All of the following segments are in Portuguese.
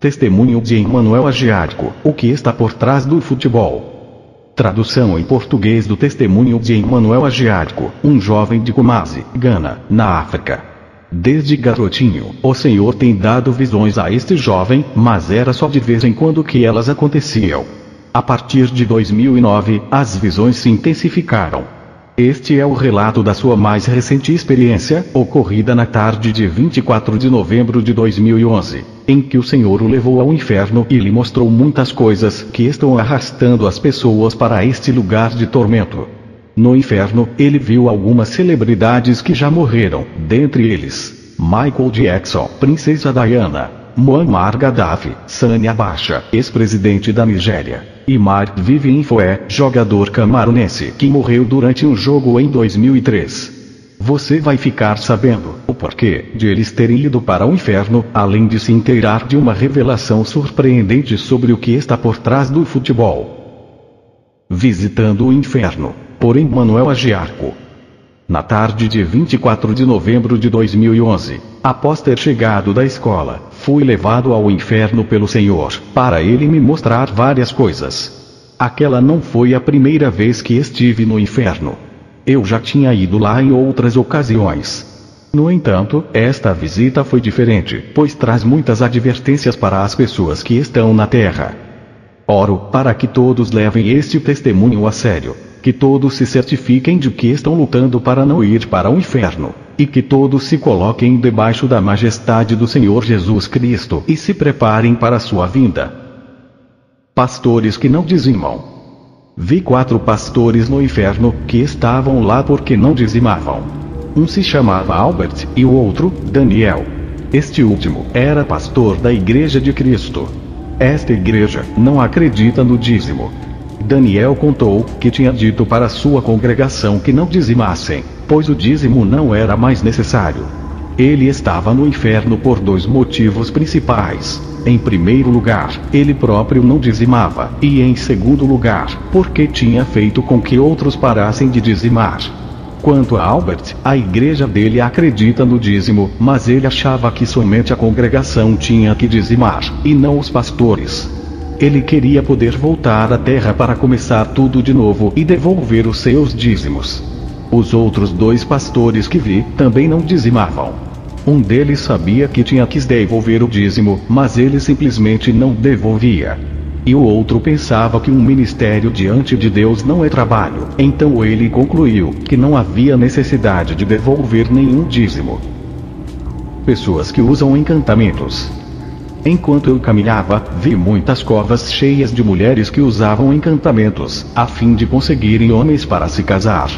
Testemunho de Emmanuel Agiático, o que está por trás do futebol. Tradução em português do testemunho de Emmanuel Agiático, um jovem de Kumasi, Gana, na África. Desde garotinho, o Senhor tem dado visões a este jovem, mas era só de vez em quando que elas aconteciam. A partir de 2009, as visões se intensificaram. Este é o relato da sua mais recente experiência, ocorrida na tarde de 24 de novembro de 2011, em que o Senhor o levou ao inferno e lhe mostrou muitas coisas que estão arrastando as pessoas para este lugar de tormento. No inferno, ele viu algumas celebridades que já morreram, dentre eles, Michael Jackson, Princesa Diana, Muammar Gaddafi, Sani Abacha, ex-presidente da Nigéria, e Mark Vivien Foé, jogador camarunense que morreu durante um jogo em 2003. Você vai ficar sabendo o porquê de eles terem ido para o inferno, além de se inteirar de uma revelação surpreendente sobre o que está por trás do futebol. Visitando o inferno, por Emmanuel Agiático. Na tarde de 24 de novembro de 2011, após ter chegado da escola, fui levado ao inferno pelo Senhor, para ele me mostrar várias coisas. Aquela não foi a primeira vez que estive no inferno. Eu já tinha ido lá em outras ocasiões. No entanto, esta visita foi diferente, pois traz muitas advertências para as pessoas que estão na terra. Oro para que todos levem este testemunho a sério. Que todos se certifiquem de que estão lutando para não ir para o inferno, e que todos se coloquem debaixo da majestade do Senhor Jesus Cristo e se preparem para a sua vinda. Pastores que não dizimam. Vi 4 pastores no inferno, que estavam lá porque não dizimavam. Um se chamava Albert, e o outro, Daniel. Este último, era pastor da Igreja de Cristo. Esta igreja, não acredita no dízimo. Daniel contou que tinha dito para sua congregação que não dizimassem, pois o dízimo não era mais necessário. Ele estava no inferno por 2 motivos principais. Em primeiro lugar, ele próprio não dizimava, e em segundo lugar, porque tinha feito com que outros parassem de dizimar. Quanto a Albert, a igreja dele acredita no dízimo, mas ele achava que somente a congregação tinha que dizimar, e não os pastores. Ele queria poder voltar à terra para começar tudo de novo e devolver os seus dízimos. Os outros 2 pastores que vi, também não dizimavam. Um deles sabia que tinha que devolver o dízimo, mas ele simplesmente não devolvia. E o outro pensava que um ministério diante de Deus não é trabalho, então ele concluiu que não havia necessidade de devolver nenhum dízimo. Pessoas que usam encantamentos. Enquanto eu caminhava, vi muitas covas cheias de mulheres que usavam encantamentos, a fim de conseguirem homens para se casar.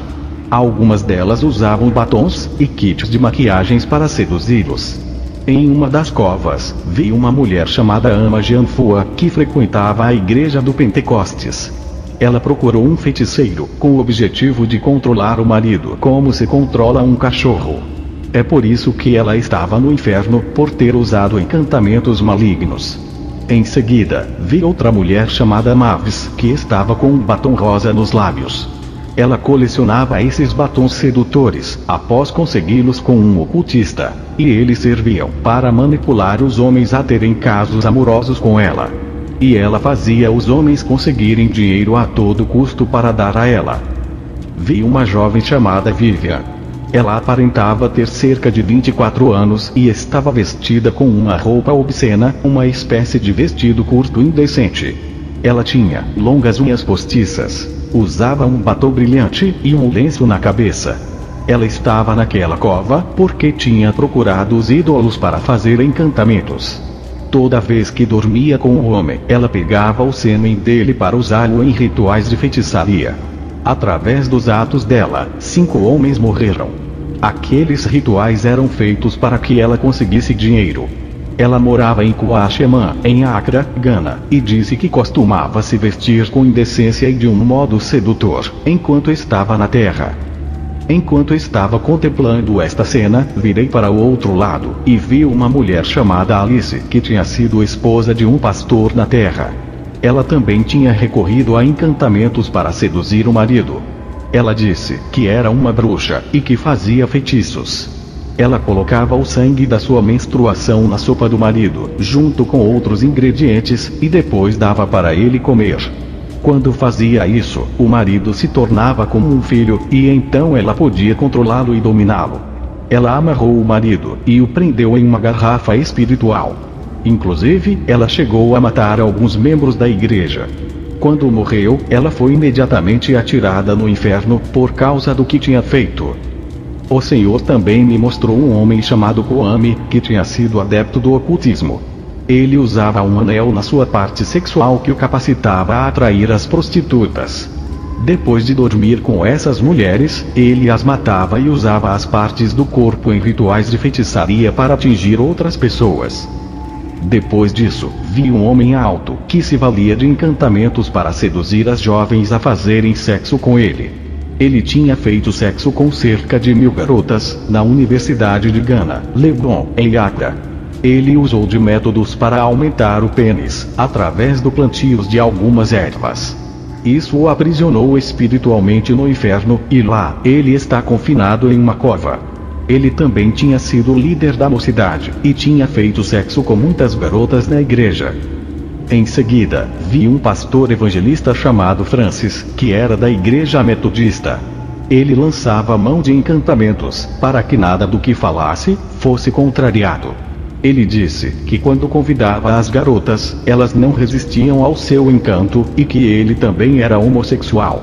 Algumas delas usavam batons e kits de maquiagens para seduzi-los. Em uma das covas, vi uma mulher chamada Ama Jeanfua, que frequentava a igreja do Pentecostes. Ela procurou um feiticeiro, com o objetivo de controlar o marido como se controla um cachorro. É por isso que ela estava no inferno, por ter usado encantamentos malignos. Em seguida, vi outra mulher chamada Mavis, que estava com um batom rosa nos lábios. Ela colecionava esses batons sedutores, após consegui-los com um ocultista, e eles serviam para manipular os homens a terem casos amorosos com ela. E ela fazia os homens conseguirem dinheiro a todo custo para dar a ela. Vi uma jovem chamada Vivian. Ela aparentava ter cerca de 24 anos e estava vestida com uma roupa obscena, uma espécie de vestido curto indecente. Ela tinha longas unhas postiças, usava um batom brilhante e um lenço na cabeça. Ela estava naquela cova porque tinha procurado os ídolos para fazer encantamentos. Toda vez que dormia com o homem, ela pegava o sêmen dele para usá-lo em rituais de feitiçaria. Através dos atos dela, 5 homens morreram. Aqueles rituais eram feitos para que ela conseguisse dinheiro. Ela morava em Coaxemã, em Accra, Gana, e disse que costumava se vestir com indecência e de um modo sedutor, enquanto estava na terra. Enquanto estava contemplando esta cena, virei para o outro lado, e vi uma mulher chamada Alice, que tinha sido esposa de um pastor na terra. Ela também tinha recorrido a encantamentos para seduzir o marido. Ela disse que era uma bruxa, e que fazia feitiços. Ela colocava o sangue da sua menstruação na sopa do marido, junto com outros ingredientes, e depois dava para ele comer. Quando fazia isso, o marido se tornava como um filho, e então ela podia controlá-lo e dominá-lo. Ela amarrou o marido, e o prendeu em uma garrafa espiritual. Inclusive, ela chegou a matar alguns membros da igreja. Quando morreu, ela foi imediatamente atirada no inferno, por causa do que tinha feito. O Senhor também me mostrou um homem chamado Kwame, que tinha sido adepto do ocultismo. Ele usava um anel na sua parte sexual que o capacitava a atrair as prostitutas. Depois de dormir com essas mulheres, ele as matava e usava as partes do corpo em rituais de feitiçaria para atingir outras pessoas. Depois disso, vi um homem alto, que se valia de encantamentos para seduzir as jovens a fazerem sexo com ele. Ele tinha feito sexo com cerca de 1000 garotas, na Universidade de Ghana, Legon, em Accra. Ele usou de métodos para aumentar o pênis, através do plantio de algumas ervas. Isso o aprisionou espiritualmente no inferno, e lá, ele está confinado em uma cova. Ele também tinha sido líder da mocidade, e tinha feito sexo com muitas garotas na igreja. Em seguida, vi um pastor evangelista chamado Francis, que era da igreja metodista. Ele lançava mão de encantamentos, para que nada do que falasse, fosse contrariado. Ele disse que quando convidava as garotas, elas não resistiam ao seu encanto, e que ele também era homossexual.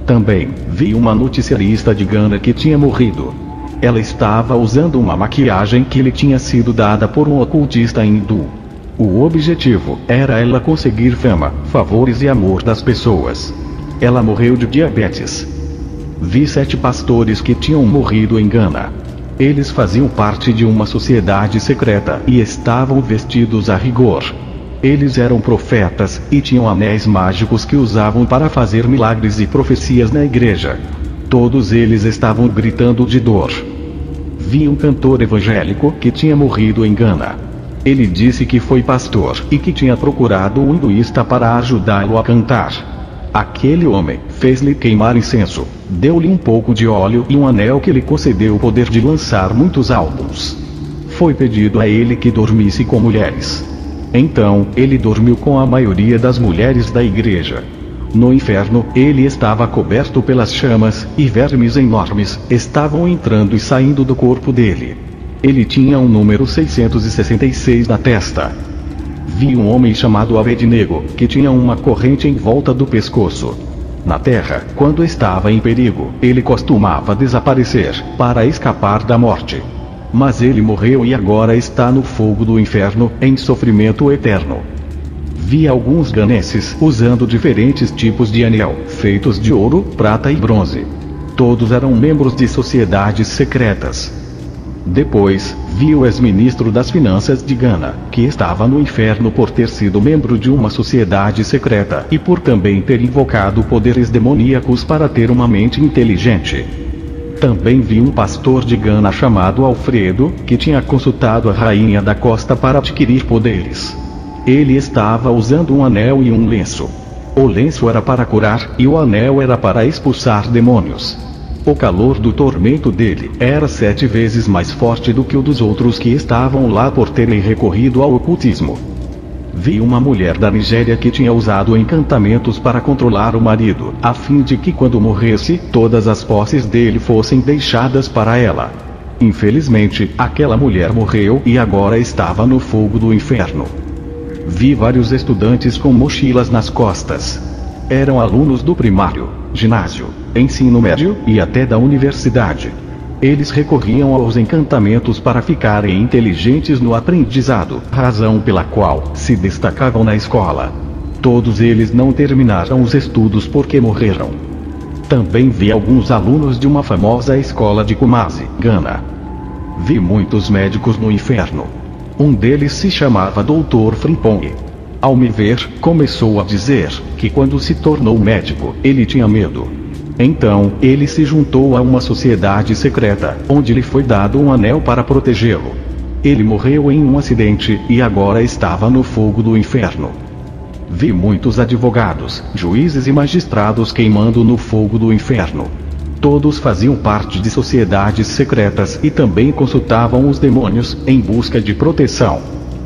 Também, vi uma noticiarista de Ghana que tinha morrido. Ela estava usando uma maquiagem que lhe tinha sido dada por um ocultista hindu. O objetivo era ela conseguir fama, favores e amor das pessoas. Ela morreu de diabetes. Vi 7 pastores que tinham morrido em Ghana. Eles faziam parte de uma sociedade secreta e estavam vestidos a rigor. Eles eram profetas e tinham anéis mágicos que usavam para fazer milagres e profecias na igreja. Todos eles estavam gritando de dor. Vi um cantor evangélico que tinha morrido em Ghana. Ele disse que foi pastor e que tinha procurado um hinduísta para ajudá-lo a cantar. Aquele homem fez-lhe queimar incenso, deu-lhe um pouco de óleo e um anel que lhe concedeu o poder de lançar muitos álbuns. Foi pedido a ele que dormisse com mulheres. Então, ele dormiu com a maioria das mulheres da igreja. No inferno, ele estava coberto pelas chamas, e vermes enormes estavam entrando e saindo do corpo dele. Ele tinha um número 666 na testa. Vi um homem chamado Abednego, que tinha uma corrente em volta do pescoço. Na terra, quando estava em perigo, ele costumava desaparecer, para escapar da morte. Mas ele morreu e agora está no fogo do inferno, em sofrimento eterno. Vi alguns ganenses usando diferentes tipos de anel, feitos de ouro, prata e bronze. Todos eram membros de sociedades secretas. Depois, vi o ex-ministro das Finanças de Ghana, que estava no inferno por ter sido membro de uma sociedade secreta e por também ter invocado poderes demoníacos para ter uma mente inteligente. Também vi um pastor de Ghana chamado Alfredo, que tinha consultado a rainha da costa para adquirir poderes. Ele estava usando um anel e um lenço. O lenço era para curar, e o anel era para expulsar demônios. O calor do tormento dele era 7 vezes mais forte do que o dos outros que estavam lá por terem recorrido ao ocultismo. Vi uma mulher da Nigéria que tinha usado encantamentos para controlar o marido, a fim de que quando morresse, todas as posses dele fossem deixadas para ela. Infelizmente, aquela mulher morreu e agora estava no fogo do inferno. Vi vários estudantes com mochilas nas costas. Eram alunos do primário, ginásio, ensino médio e até da universidade. Eles recorriam aos encantamentos para ficarem inteligentes no aprendizado, razão pela qual se destacavam na escola. Todos eles não terminaram os estudos porque morreram. Também vi alguns alunos de uma famosa escola de Kumasi, Ghana. Vi muitos médicos no inferno. Um deles se chamava Dr. Frimpong. Ao me ver, começou a dizer que quando se tornou médico, ele tinha medo. Então, ele se juntou a uma sociedade secreta, onde lhe foi dado um anel para protegê-lo. Ele morreu em um acidente, e agora estava no fogo do inferno. Vi muitos advogados, juízes e magistrados queimando no fogo do inferno. Todos faziam parte de sociedades secretas e também consultavam os demônios em busca de proteção.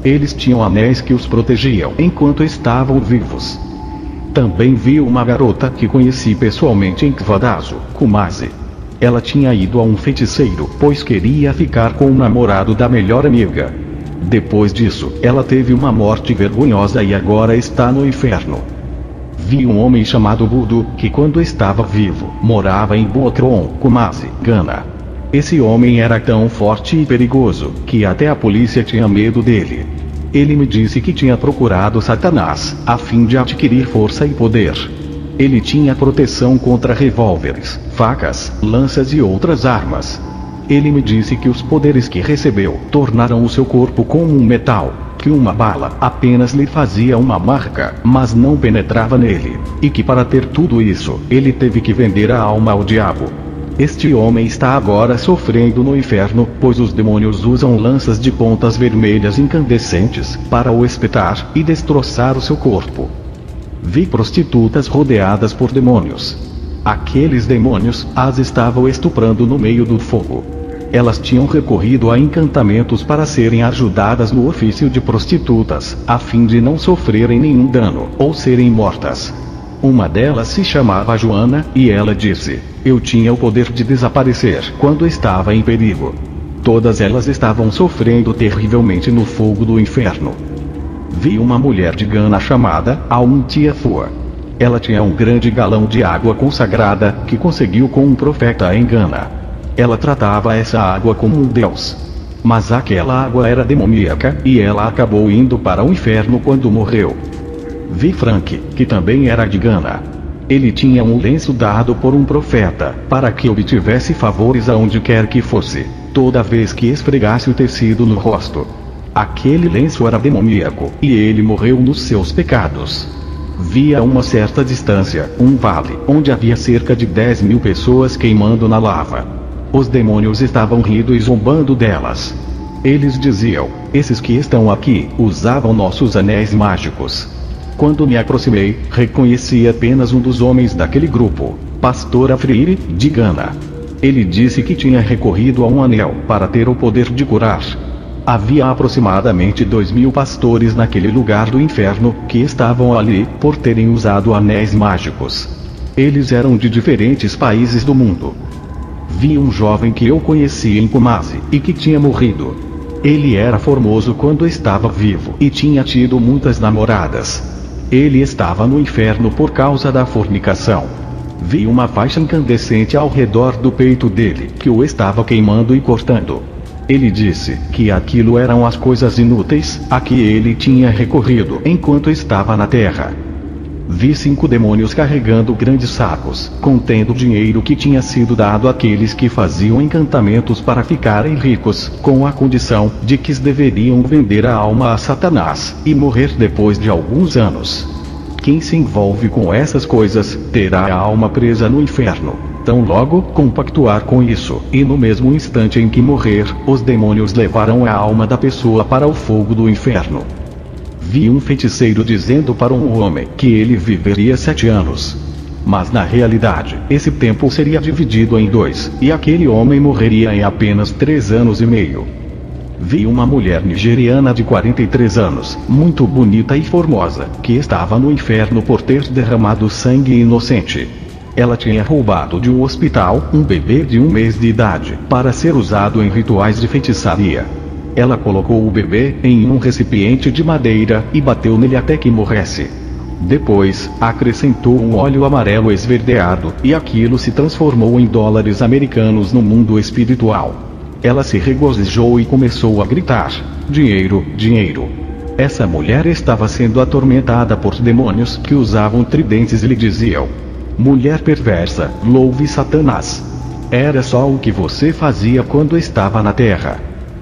Eles tinham anéis que os protegiam enquanto estavam vivos. Também vi uma garota que conheci pessoalmente em Kvadazo, Kumasi. Ela tinha ido a um feiticeiro, pois queria ficar com o namorado da melhor amiga. Depois disso, ela teve uma morte vergonhosa e agora está no inferno. Vi um homem chamado Budo, que quando estava vivo, morava em Boakron, Kumasi, Gana. Esse homem era tão forte e perigoso, que até a polícia tinha medo dele. Ele me disse que tinha procurado Satanás, a fim de adquirir força e poder. Ele tinha proteção contra revólveres, facas, lanças e outras armas. Ele me disse que os poderes que recebeu tornaram o seu corpo como um metal, que uma bala apenas lhe fazia uma marca, mas não penetrava nele, e que para ter tudo isso, ele teve que vender a alma ao diabo. Este homem está agora sofrendo no inferno, pois os demônios usam lanças de pontas vermelhas incandescentes para o espetar e destroçar o seu corpo. Vi prostitutas rodeadas por demônios. Aqueles demônios as estavam estuprando no meio do fogo. Elas tinham recorrido a encantamentos para serem ajudadas no ofício de prostitutas, a fim de não sofrerem nenhum dano ou serem mortas. Uma delas se chamava Joana, e ela disse: eu tinha o poder de desaparecer quando estava em perigo. Todas elas estavam sofrendo terrivelmente no fogo do inferno. Vi uma mulher de Gana chamada Auntiafua. Ela tinha um grande galão de água consagrada, que conseguiu com um profeta em Gana. Ela tratava essa água como um deus. Mas aquela água era demoníaca, e ela acabou indo para o inferno quando morreu. Vi Frank, que também era de Gana. Ele tinha um lenço dado por um profeta, para que obtivesse favores aonde quer que fosse, toda vez que esfregasse o tecido no rosto. Aquele lenço era demoníaco, e ele morreu nos seus pecados. Vi a uma certa distância, um vale, onde havia cerca de 10.000 pessoas queimando na lava. Os demônios estavam rindo e zombando delas. Eles diziam: esses que estão aqui, usavam nossos anéis mágicos. Quando me aproximei, reconheci apenas um dos homens daquele grupo, Pastor Afriri, de Gana. Ele disse que tinha recorrido a um anel para ter o poder de curar. Havia aproximadamente 2.000 pastores naquele lugar do inferno, que estavam ali, por terem usado anéis mágicos. Eles eram de diferentes países do mundo. Vi um jovem que eu conheci em Kumasi, e que tinha morrido. Ele era formoso quando estava vivo, e tinha tido muitas namoradas. Ele estava no inferno por causa da fornicação. Vi uma faixa incandescente ao redor do peito dele, que o estava queimando e cortando. Ele disse que aquilo eram as coisas inúteis a que ele tinha recorrido enquanto estava na terra. Vi 5 demônios carregando grandes sacos, contendo dinheiro que tinha sido dado àqueles que faziam encantamentos para ficarem ricos, com a condição de que deveriam vender a alma a Satanás, e morrer depois de alguns anos. Quem se envolve com essas coisas, terá a alma presa no inferno. Tão logo compactuar com isso, e no mesmo instante em que morrer, os demônios levarão a alma da pessoa para o fogo do inferno. Vi um feiticeiro dizendo para um homem que ele viveria 7 anos. Mas na realidade, esse tempo seria dividido em 2, e aquele homem morreria em apenas 3 anos e meio. Vi uma mulher nigeriana de 43 anos, muito bonita e formosa, que estava no inferno por ter derramado sangue inocente. Ela tinha roubado de um hospital um bebê de 1 mês de idade, para ser usado em rituais de feitiçaria. Ela colocou o bebê em um recipiente de madeira e bateu nele até que morresse. Depois, acrescentou um óleo amarelo esverdeado, e aquilo se transformou em dólares americanos no mundo espiritual. Ela se regozijou e começou a gritar: dinheiro, dinheiro. Essa mulher estava sendo atormentada por demônios que usavam tridentes e lhe diziam: mulher perversa, louve Satanás. Era só o que você fazia quando estava na terra.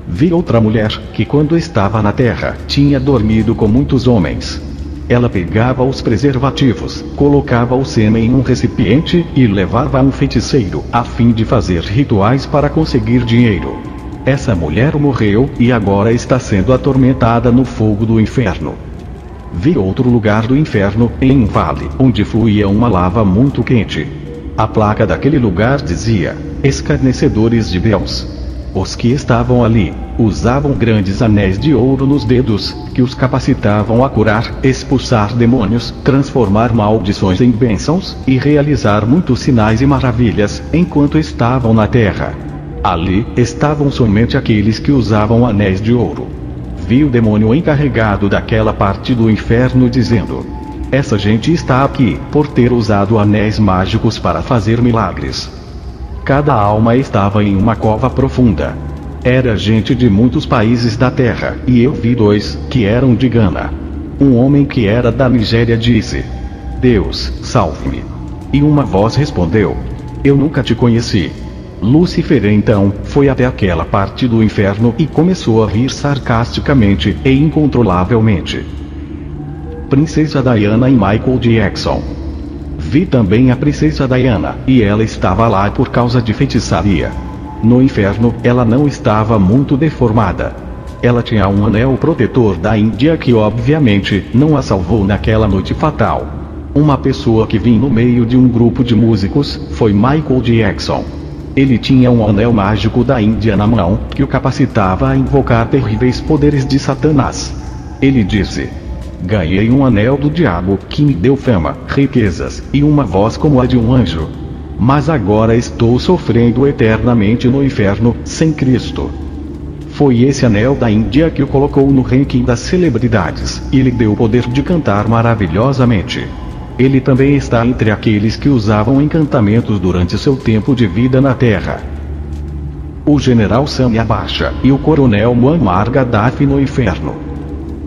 Vi outra mulher, que quando estava na terra, tinha dormido com muitos homens. Ela pegava os preservativos, colocava o sêmen em um recipiente, e levava a um feiticeiro, a fim de fazer rituais para conseguir dinheiro. Essa mulher morreu, e agora está sendo atormentada no fogo do inferno. Vi outro lugar do inferno, em um vale, onde fluía uma lava muito quente. A placa daquele lugar dizia: escarnecedores de Deus. Os que estavam ali usavam grandes anéis de ouro nos dedos, que os capacitavam a curar, expulsar demônios, transformar maldições em bênçãos, e realizar muitos sinais e maravilhas, enquanto estavam na terra. Ali estavam somente aqueles que usavam anéis de ouro. Vi o demônio encarregado daquela parte do inferno dizendo: essa gente está aqui por ter usado anéis mágicos para fazer milagres. Cada alma estava em uma cova profunda. Era gente de muitos países da terra, e eu vi 2 que eram de Gana. Um homem que era da Nigéria disse: Deus, salve-me. E uma voz respondeu: eu nunca te conheci. Lúcifer então foi até aquela parte do inferno e começou a rir sarcasticamente e incontrolavelmente. Princesa Diana e Michael Jackson. Vi também a princesa Diana, e ela estava lá por causa de feitiçaria. No inferno, ela não estava muito deformada. Ela tinha um anel protetor da Índia que obviamente não a salvou naquela noite fatal. Uma pessoa que vinha no meio de um grupo de músicos foi Michael Jackson. Ele tinha um anel mágico da Índia na mão, que o capacitava a invocar terríveis poderes de Satanás. Ele disse: ganhei um anel do diabo, que me deu fama, riquezas, e uma voz como a de um anjo. Mas agora estou sofrendo eternamente no inferno, sem Cristo. Foi esse anel da Índia que o colocou no ranking das celebridades, e lhe deu o poder de cantar maravilhosamente. Ele também está entre aqueles que usavam encantamentos durante seu tempo de vida na Terra. O general Sami Abacha e o coronel Muammar Gaddafi no inferno.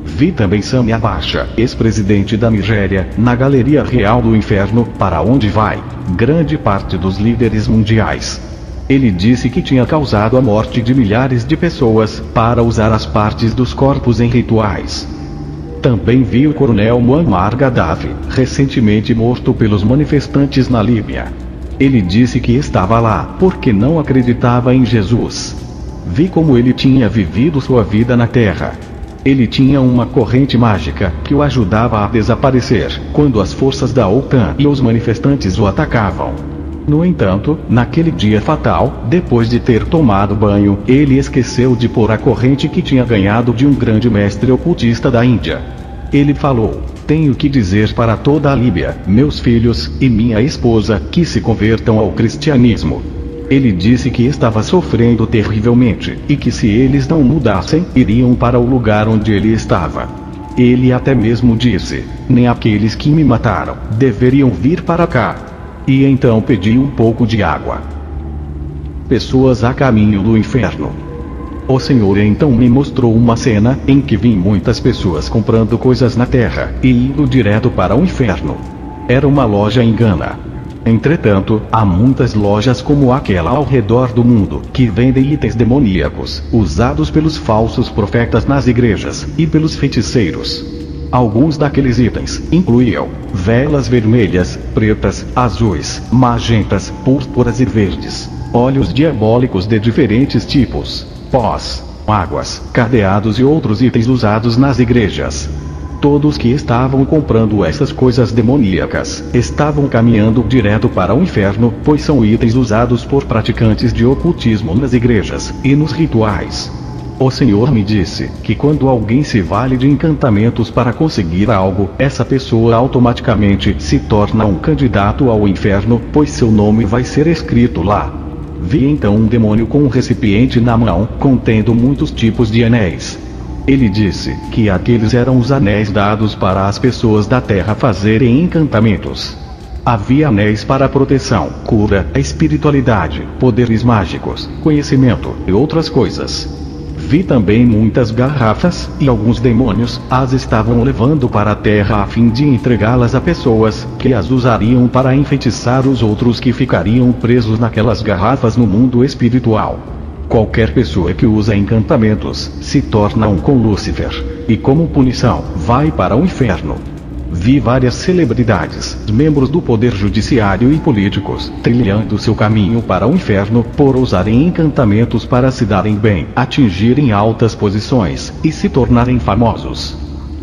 Vi também Sami Abacha, ex-presidente da Nigéria, na galeria real do inferno, para onde vai grande parte dos líderes mundiais. Ele disse que tinha causado a morte de milhares de pessoas, para usar as partes dos corpos em rituais. Também vi o coronel Muammar Gaddafi, recentemente morto pelos manifestantes na Líbia. Ele disse que estava lá, porque não acreditava em Jesus. Vi como ele tinha vivido sua vida na terra. Ele tinha uma corrente mágica, que o ajudava a desaparecer, quando as forças da OTAN e os manifestantes o atacavam. No entanto, naquele dia fatal, depois de ter tomado banho, ele esqueceu de pôr a corrente que tinha ganhado de um grande mestre ocultista da Índia. Ele falou: tenho que dizer para toda a Líbia, meus filhos e minha esposa, que se convertam ao cristianismo. Ele disse que estava sofrendo terrivelmente, e que se eles não mudassem, iriam para o lugar onde ele estava. Ele até mesmo disse: nem aqueles que me mataram deveriam vir para cá. E então pediu um pouco de água. Pessoas a caminho do inferno. O Senhor então me mostrou uma cena, em que vi muitas pessoas comprando coisas na terra, e indo direto para o inferno. Era uma loja em Gana. Entretanto, há muitas lojas como aquela ao redor do mundo, que vendem itens demoníacos, usados pelos falsos profetas nas igrejas, e pelos feiticeiros. Alguns daqueles itens incluíam velas vermelhas, pretas, azuis, magentas, púrpuras e verdes, óleos diabólicos de diferentes tipos, pós, águas, cadeados e outros itens usados nas igrejas. Todos que estavam comprando essas coisas demoníacas estavam caminhando direto para o inferno, pois são itens usados por praticantes de ocultismo nas igrejas e nos rituais. O Senhor me disse que quando alguém se vale de encantamentos para conseguir algo, essa pessoa automaticamente se torna um candidato ao inferno, pois seu nome vai ser escrito lá. Vi então um demônio com um recipiente na mão, contendo muitos tipos de anéis. Ele disse que aqueles eram os anéis dados para as pessoas da terra fazerem encantamentos. Havia anéis para proteção, cura, espiritualidade, poderes mágicos, conhecimento e outras coisas. Vi também muitas garrafas, e alguns demônios as estavam levando para a terra a fim de entregá-las a pessoas que as usariam para enfeitiçar os outros que ficariam presos naquelas garrafas no mundo espiritual. Qualquer pessoa que usa encantamentos se torna um com Lúcifer, e como punição, vai para o inferno. Vi várias celebridades, membros do poder judiciário e políticos, trilhando seu caminho para o inferno por usarem encantamentos para se darem bem, atingirem altas posições e se tornarem famosos.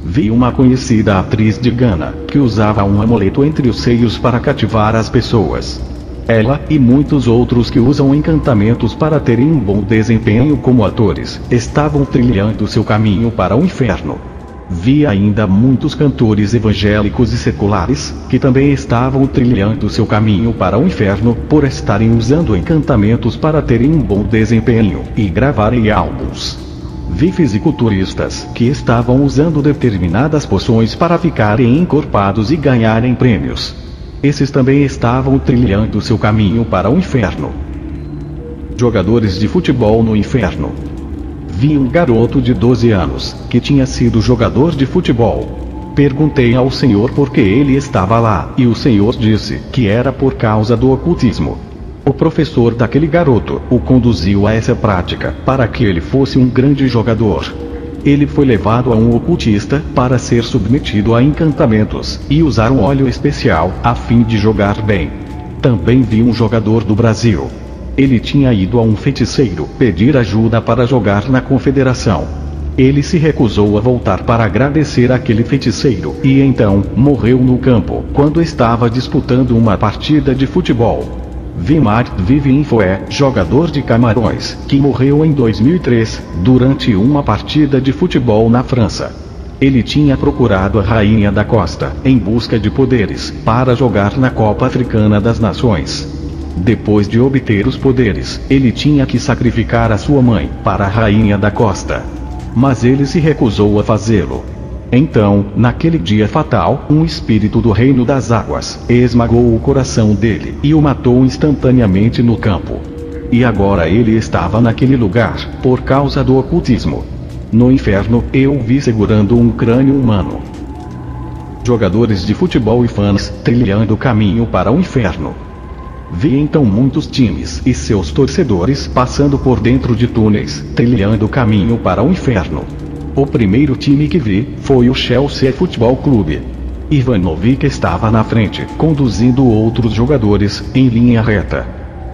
Vi uma conhecida atriz de Gana, que usava um amuleto entre os seios para cativar as pessoas. Ela, e muitos outros que usam encantamentos para terem um bom desempenho como atores, estavam trilhando seu caminho para o inferno. Vi ainda muitos cantores evangélicos e seculares, que também estavam trilhando seu caminho para o inferno, por estarem usando encantamentos para terem um bom desempenho, e gravarem álbuns. Vi fisiculturistas, que estavam usando determinadas poções para ficarem encorpados e ganharem prêmios. Esses também estavam trilhando seu caminho para o inferno. Jogadores de futebol no inferno. Vi um garoto de 12 anos, que tinha sido jogador de futebol. Perguntei ao Senhor por que ele estava lá, e o Senhor disse que era por causa do ocultismo. O professor daquele garoto o conduziu a essa prática, para que ele fosse um grande jogador. Ele foi levado a um ocultista, para ser submetido a encantamentos, e usar um óleo especial, a fim de jogar bem. Também vi um jogador do Brasil. Ele tinha ido a um feiticeiro pedir ajuda para jogar na confederação. Ele se recusou a voltar para agradecer àquele feiticeiro, e então, morreu no campo, quando estava disputando uma partida de futebol. Vi Marc Vivienfoé, jogador de Camarões, que morreu em 2003, durante uma partida de futebol na França. Ele tinha procurado a Rainha da Costa, em busca de poderes, para jogar na Copa Africana das Nações. Depois de obter os poderes, ele tinha que sacrificar a sua mãe, para a Rainha da Costa. Mas ele se recusou a fazê-lo. Então, naquele dia fatal, um espírito do reino das águas esmagou o coração dele, e o matou instantaneamente no campo. E agora ele estava naquele lugar, por causa do ocultismo. No inferno, eu o vi segurando um crânio humano. Jogadores de futebol e fãs, trilhando o caminho para o inferno. Vi então muitos times e seus torcedores passando por dentro de túneis, trilhando o caminho para o inferno. O primeiro time que vi foi o Chelsea Futebol Clube. Ivanovic estava na frente, conduzindo outros jogadores, em linha reta.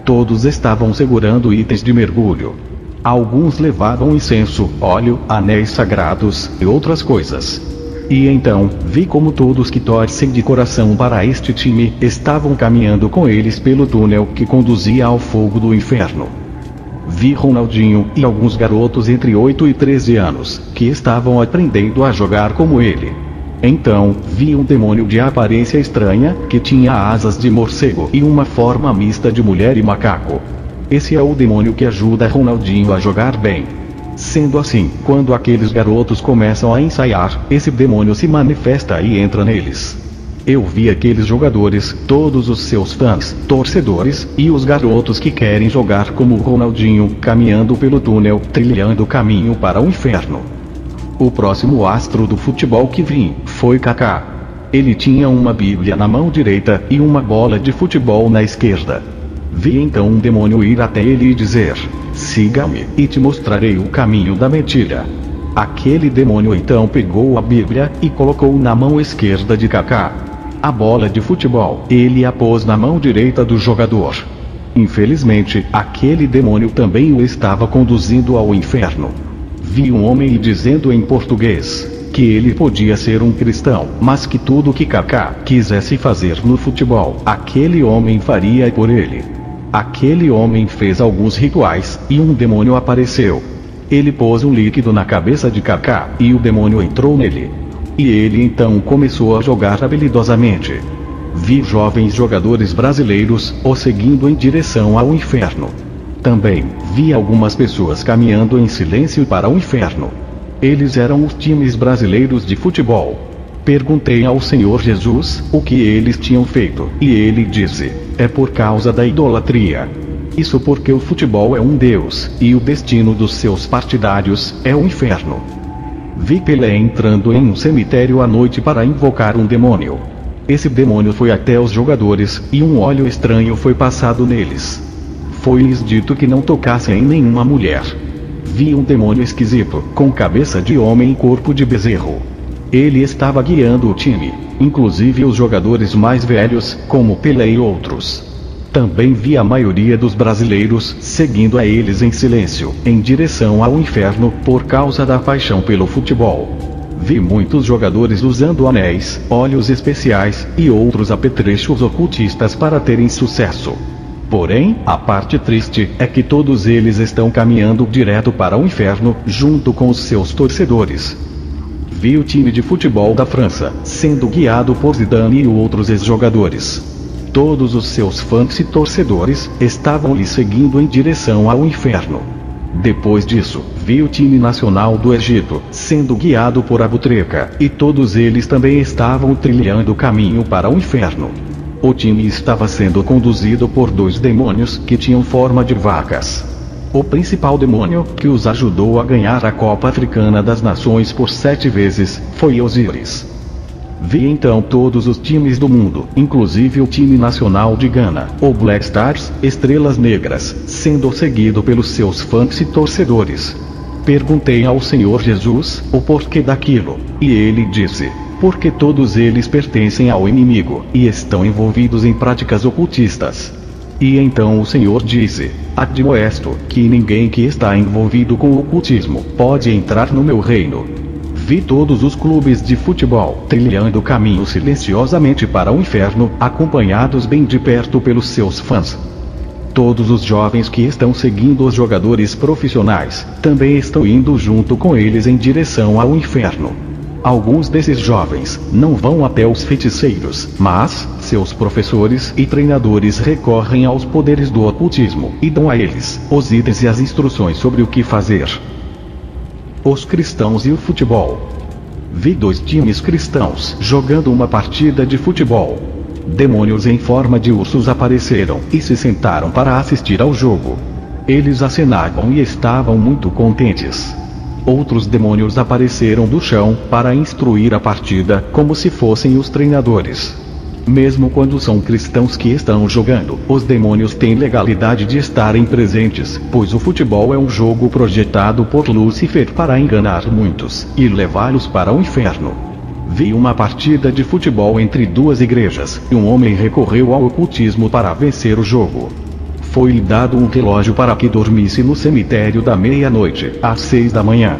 Todos estavam segurando itens de mergulho. Alguns levavam incenso, óleo, anéis sagrados, e outras coisas. E então, vi como todos que torcem de coração para este time, estavam caminhando com eles pelo túnel que conduzia ao fogo do inferno. Vi Ronaldinho e alguns garotos entre 8 e 13 anos, que estavam aprendendo a jogar como ele. Então, vi um demônio de aparência estranha, que tinha asas de morcego e uma forma mista de mulher e macaco. Esse é o demônio que ajuda Ronaldinho a jogar bem. Sendo assim, quando aqueles garotos começam a ensaiar, esse demônio se manifesta e entra neles. Eu vi aqueles jogadores, todos os seus fãs, torcedores, e os garotos que querem jogar como Ronaldinho, caminhando pelo túnel, trilhando o caminho para o inferno. O próximo astro do futebol que vi foi Kaká. Ele tinha uma Bíblia na mão direita e uma bola de futebol na esquerda. Vi então um demônio ir até ele e dizer: "Siga-me, e te mostrarei o caminho da mentira." Aquele demônio então pegou a Bíblia e colocou na mão esquerda de Kaká. A bola de futebol, ele a pôs na mão direita do jogador. Infelizmente, aquele demônio também o estava conduzindo ao inferno. Vi um homem dizendo em português que ele podia ser um cristão, mas que tudo que Kaká quisesse fazer no futebol, aquele homem faria por ele. Aquele homem fez alguns rituais, e um demônio apareceu. Ele pôs um líquido na cabeça de Kaká, e o demônio entrou nele. E ele então começou a jogar habilidosamente. Vi jovens jogadores brasileiros o seguindo em direção ao inferno. Também vi algumas pessoas caminhando em silêncio para o inferno. Eles eram os times brasileiros de futebol. Perguntei ao Senhor Jesus o que eles tinham feito, e ele disse: "É por causa da idolatria. Isso porque o futebol é um deus, e o destino dos seus partidários é o inferno." Vi Pelé entrando em um cemitério à noite para invocar um demônio. Esse demônio foi até os jogadores, e um óleo estranho foi passado neles. Foi-lhes dito que não tocassem em nenhuma mulher. Vi um demônio esquisito, com cabeça de homem e corpo de bezerro. Ele estava guiando o time, inclusive os jogadores mais velhos, como Pelé e outros. Também vi a maioria dos brasileiros seguindo a eles em silêncio, em direção ao inferno, por causa da paixão pelo futebol. Vi muitos jogadores usando anéis, óleos especiais, e outros apetrechos ocultistas para terem sucesso. Porém, a parte triste é que todos eles estão caminhando direto para o inferno, junto com os seus torcedores. Vi o time de futebol da França, sendo guiado por Zidane e outros ex-jogadores. Todos os seus fãs e torcedores estavam lhe seguindo em direção ao inferno. Depois disso, vi o time nacional do Egito, sendo guiado por Abutreka, e todos eles também estavam trilhando o caminho para o inferno. O time estava sendo conduzido por 2 demônios que tinham forma de vacas. O principal demônio, que os ajudou a ganhar a Copa Africana das Nações por 7 vezes, foi Osíris. Vi então todos os times do mundo, inclusive o time nacional de Gana, o Black Stars, Estrelas Negras, sendo seguido pelos seus fãs e torcedores. Perguntei ao Senhor Jesus o porquê daquilo, e ele disse: porque todos eles pertencem ao inimigo, e estão envolvidos em práticas ocultistas. E então o Senhor disse: admoesto que ninguém que está envolvido com o ocultismo pode entrar no meu reino. Vi todos os clubes de futebol trilhando o caminho silenciosamente para o inferno, acompanhados bem de perto pelos seus fãs. Todos os jovens que estão seguindo os jogadores profissionais também estão indo junto com eles em direção ao inferno. Alguns desses jovens não vão até os feiticeiros, mas seus professores e treinadores recorrem aos poderes do ocultismo e dão a eles os itens e as instruções sobre o que fazer. Os cristãos e o futebol. Vi 2 times cristãos jogando uma partida de futebol. Demônios em forma de ursos apareceram e se sentaram para assistir ao jogo. Eles acenavam e estavam muito contentes. Outros demônios apareceram do chão para instruir a partida, como se fossem os treinadores. Mesmo quando são cristãos que estão jogando, os demônios têm legalidade de estarem presentes, pois o futebol é um jogo projetado por Lúcifer para enganar muitos e levá-los para o inferno. Vi uma partida de futebol entre 2 igrejas, e um homem recorreu ao ocultismo para vencer o jogo. Foi-lhe dado um relógio para que dormisse no cemitério da meia-noite, às 6 da manhã.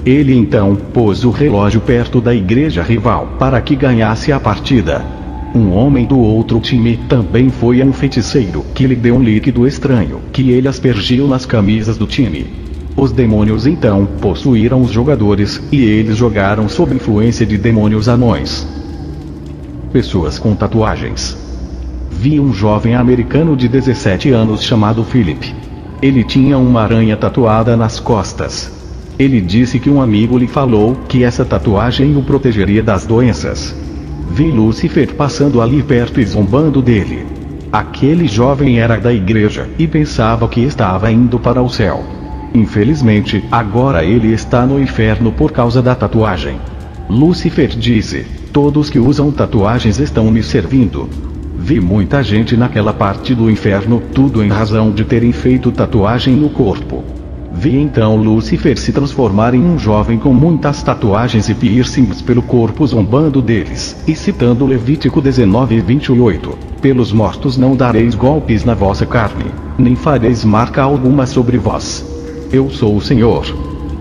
Ele então pôs o relógio perto da igreja rival para que ganhasse a partida. Um homem do outro time também foi a um feiticeiro que lhe deu um líquido estranho, que ele aspergiu nas camisas do time. Os demônios então possuíram os jogadores, e eles jogaram sob influência de demônios anões. Pessoas com tatuagens. Vi um jovem americano de 17 anos chamado Philip. Ele tinha uma aranha tatuada nas costas. Ele disse que um amigo lhe falou que essa tatuagem o protegeria das doenças. Vi Lúcifer passando ali perto e zombando dele. Aquele jovem era da igreja, e pensava que estava indo para o céu. Infelizmente, agora ele está no inferno por causa da tatuagem. Lúcifer disse: todos que usam tatuagens estão me servindo. Vi muita gente naquela parte do inferno, tudo em razão de terem feito tatuagem no corpo. Vi então Lúcifer se transformar em um jovem com muitas tatuagens e piercings pelo corpo, zombando deles, e citando Levítico 19:28, pelos mortos não dareis golpes na vossa carne, nem fareis marca alguma sobre vós. Eu sou o Senhor.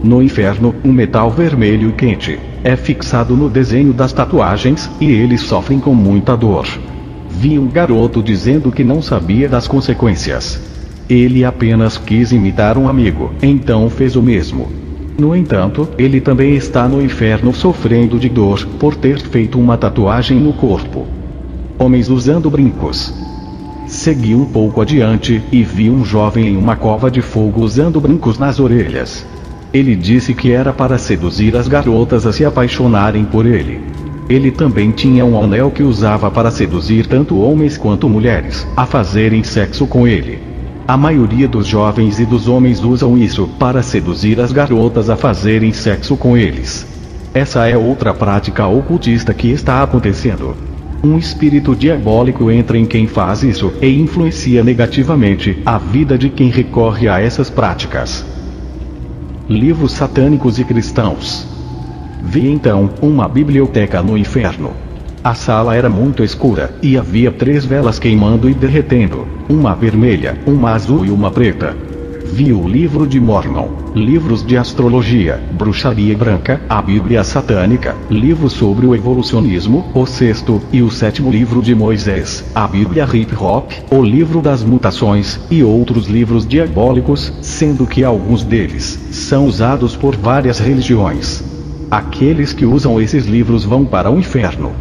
No inferno, um metal vermelho e quente é fixado no desenho das tatuagens, e eles sofrem com muita dor. Vi um garoto dizendo que não sabia das consequências. Ele apenas quis imitar um amigo, então fez o mesmo. No entanto, ele também está no inferno sofrendo de dor por ter feito uma tatuagem no corpo. Homens usando brincos. Segui um pouco adiante, e vi um jovem em uma cova de fogo usando brincos nas orelhas. Ele disse que era para seduzir as garotas a se apaixonarem por ele. Ele também tinha um anel que usava para seduzir tanto homens quanto mulheres a fazerem sexo com ele. A maioria dos jovens e dos homens usam isso para seduzir as garotas a fazerem sexo com eles. Essa é outra prática ocultista que está acontecendo. Um espírito diabólico entra em quem faz isso e influencia negativamente a vida de quem recorre a essas práticas. Livros satânicos e cristãos. Vi então uma biblioteca no inferno. A sala era muito escura, e havia 3 velas queimando e derretendo, uma vermelha, uma azul e uma preta. vi o livro de Mormon, livros de astrologia, bruxaria branca, a Bíblia satânica, livros sobre o evolucionismo, o sexto e o sétimo livro de Moisés, a Bíblia hip hop, o livro das mutações, e outros livros diabólicos, sendo que alguns deles são usados por várias religiões. Aqueles que usam esses livros vão para o inferno.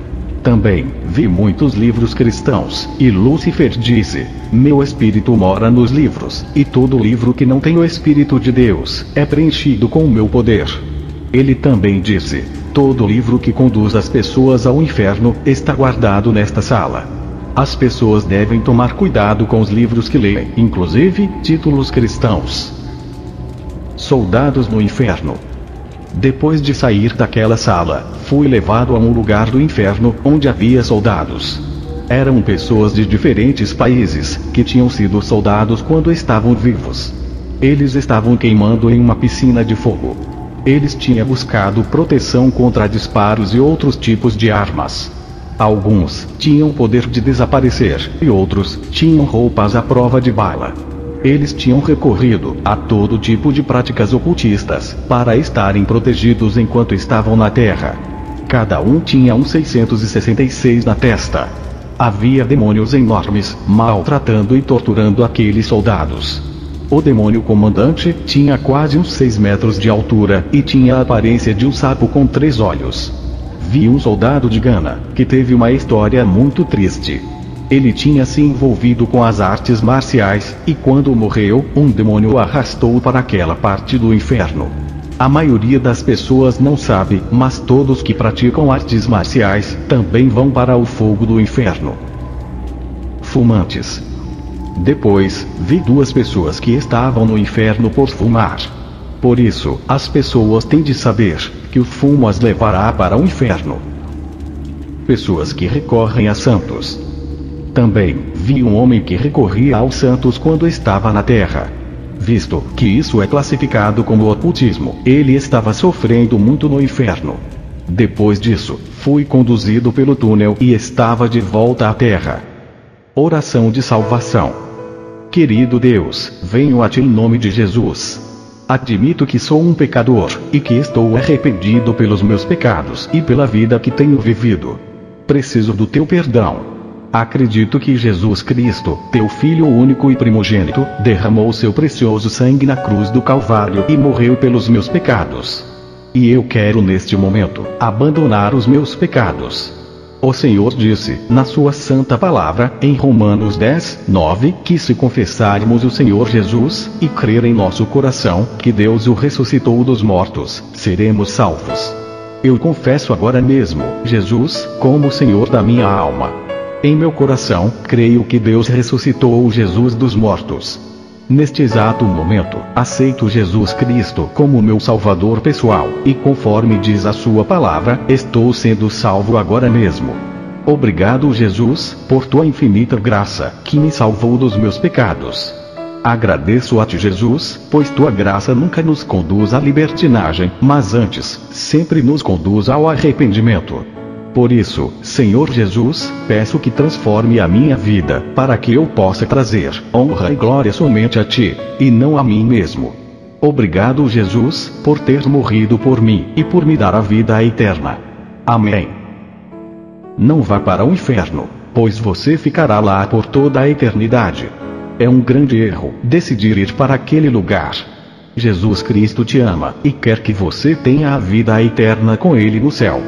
Também vi muitos livros cristãos, e Lúcifer disse: meu espírito mora nos livros, e todo livro que não tem o Espírito de Deus é preenchido com o meu poder. Ele também disse: todo livro que conduz as pessoas ao inferno está guardado nesta sala. As pessoas devem tomar cuidado com os livros que leem, inclusive títulos cristãos. Soldados no inferno. Depois de sair daquela sala, fui levado a um lugar do inferno, onde havia soldados. Eram pessoas de diferentes países, que tinham sido soldados quando estavam vivos. Eles estavam queimando em uma piscina de fogo. Eles tinham buscado proteção contra disparos e outros tipos de armas. Alguns tinham o poder de desaparecer, e outros tinham roupas à prova de bala. Eles tinham recorrido a todo tipo de práticas ocultistas, para estarem protegidos enquanto estavam na Terra. Cada um tinha um 666 na testa. Havia demônios enormes, maltratando e torturando aqueles soldados. O demônio comandante tinha quase uns 6 metros de altura, e tinha a aparência de um sapo com 3 olhos. Vi um soldado de Gana, que teve uma história muito triste. Ele tinha se envolvido com as artes marciais, e quando morreu, um demônio o arrastou para aquela parte do inferno. A maioria das pessoas não sabe, mas todos que praticam artes marciais também vão para o fogo do inferno. Fumantes. Depois, vi 2 pessoas que estavam no inferno por fumar. Por isso, as pessoas têm de saber que o fumo as levará para o inferno. Pessoas que recorrem a santos. Também vi um homem que recorria aos santos quando estava na Terra. Visto que isso é classificado como ocultismo, ele estava sofrendo muito no inferno. Depois disso, fui conduzido pelo túnel e estava de volta à Terra. Oração de salvação. Querido Deus, venho a Ti em nome de Jesus. Admito que sou um pecador, e que estou arrependido pelos meus pecados e pela vida que tenho vivido. Preciso do Teu perdão. Acredito que Jesus Cristo, Teu Filho único e primogênito, derramou seu precioso sangue na cruz do Calvário e morreu pelos meus pecados. E eu quero neste momento abandonar os meus pecados. O Senhor disse, na sua santa palavra, em Romanos 10:9, que se confessarmos o Senhor Jesus, e crer em nosso coração, que Deus o ressuscitou dos mortos, seremos salvos. Eu confesso agora mesmo, Jesus, como o Senhor da minha alma. Em meu coração, creio que Deus ressuscitou Jesus dos mortos. Neste exato momento, aceito Jesus Cristo como meu Salvador pessoal, e conforme diz a sua palavra, estou sendo salvo agora mesmo. Obrigado, Jesus, por tua infinita graça, que me salvou dos meus pecados. Agradeço a Ti, Jesus, pois tua graça nunca nos conduz à libertinagem, mas antes, sempre nos conduz ao arrependimento. Por isso, Senhor Jesus, peço que transforme a minha vida, para que eu possa trazer honra e glória somente a Ti, e não a mim mesmo. Obrigado, Jesus, por ter morrido por mim, e por me dar a vida eterna. Amém. Não vá para o inferno, pois você ficará lá por toda a eternidade. É um grande erro decidir ir para aquele lugar. Jesus Cristo te ama, e quer que você tenha a vida eterna com Ele no céu.